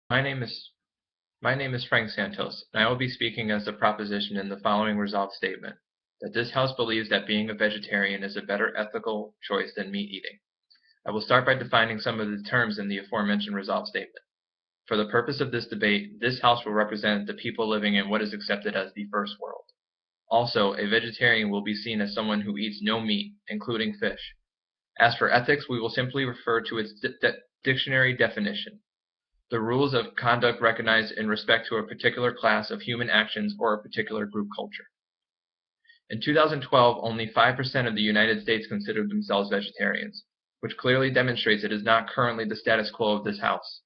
My name is my name is Frank Santos, and I will be speaking as the proposition in the following resolved statement, that this House believes that being a vegetarian is a better ethical choice than meat eating. I will start by defining some of the terms in the aforementioned resolved statement. For the purpose of this debate, this House will represent the people living in what is accepted as the first world. Also, a vegetarian will be seen as someone who eats no meat, including fish. As for ethics, we will simply refer to its dictionary definition: the rules of conduct recognized in respect to a particular class of human actions or a particular group culture. In 2012, only 5% of the United States considered themselves vegetarians, which clearly demonstrates it is not currently the status quo of this House.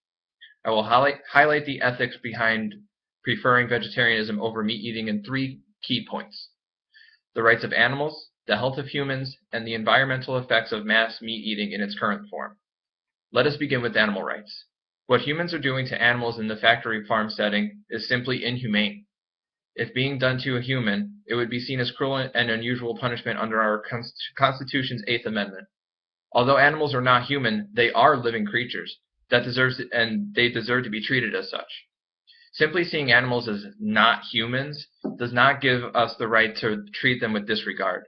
I will highlight the ethics behind preferring vegetarianism over meat eating in three key points: the rights of animals, the health of humans, and the environmental effects of mass meat eating in its current form. Let us begin with animal rights. What humans are doing to animals in the factory farm setting is simply inhumane. If being done to a human, it would be seen as cruel and unusual punishment under our Constitution's Eighth Amendment. Although animals are not human, they are living creatures and they deserve to be treated as such. Simply seeing animals as not humans does not give us the right to treat them with disregard.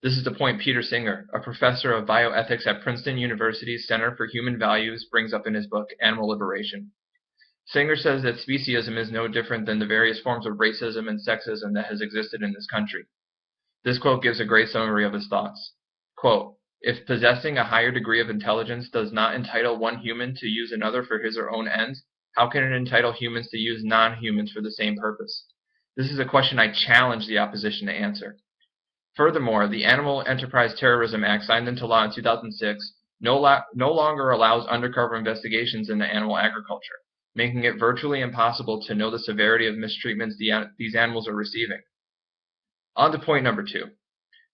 This is the point Peter Singer, a professor of bioethics at Princeton University's Center for Human Values, brings up in his book, Animal Liberation. Singer says that speciesism is no different than the various forms of racism and sexism that has existed in this country. This quote gives a great summary of his thoughts. Quote, "If possessing a higher degree of intelligence does not entitle one human to use another for his or own ends, how can it entitle humans to use non-humans for the same purpose? This is a question I challenge the opposition to answer." Furthermore, the Animal Enterprise Terrorism Act, signed into law in 2006, no longer allows undercover investigations into animal agriculture, making it virtually impossible to know the severity of mistreatments these animals are receiving. On to point number 2,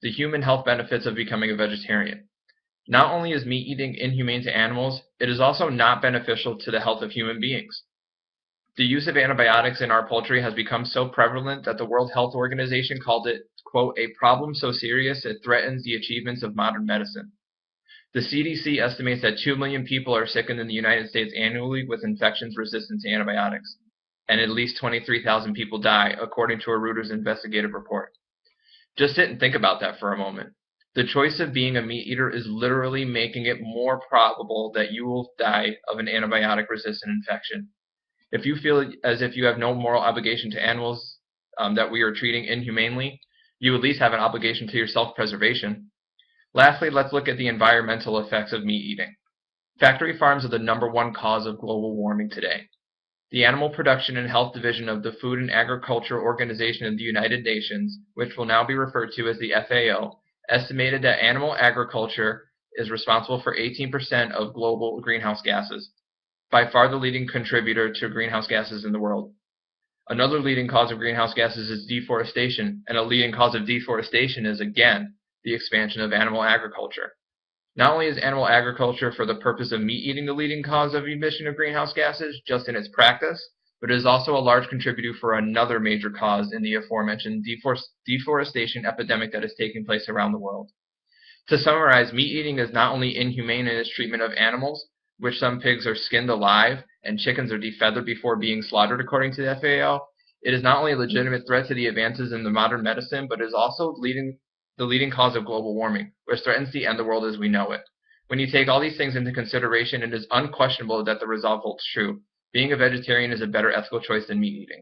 the human health benefits of becoming a vegetarian. Not only is meat eating inhumane to animals, it is also not beneficial to the health of human beings. The use of antibiotics in our poultry has become so prevalent that the World Health Organization called it, quote, "a problem so serious it threatens the achievements of modern medicine." The CDC estimates that 2 million people are sickened in the United States annually with infections resistant to antibiotics, and at least 23,000 people die, according to a Reuters investigative report. Just sit and think about that for a moment. The choice of being a meat eater is literally making it more probable that you will die of an antibiotic-resistant infection. If you feel as if you have no moral obligation to animals that we are treating inhumanely, you at least have an obligation to your self-preservation. Lastly, let's look at the environmental effects of meat eating. Factory farms are the #1 cause of global warming today. The Animal Production and Health Division of the Food and Agriculture Organization of the United Nations, which will now be referred to as the FAO, estimated that animal agriculture is responsible for 18% of global greenhouse gases, by far the leading contributor to greenhouse gases in the world. Another leading cause of greenhouse gases is deforestation, and a leading cause of deforestation is, again, the expansion of animal agriculture. Not only is animal agriculture for the purpose of meat eating the leading cause of emission of greenhouse gases, just in its practice, but it is also a large contributor for another major cause in the aforementioned deforestation epidemic that is taking place around the world. To summarize, meat eating is not only inhumane in its treatment of animals, which some pigs are skinned alive and chickens are defeathered before being slaughtered according to the FAO, it is not only a legitimate threat to the advances in the modern medicine, but is also the leading cause of global warming, which threatens to end the world as we know it. When you take all these things into consideration, it is unquestionable that the result holds true. Being a vegetarian is a better ethical choice than meat eating.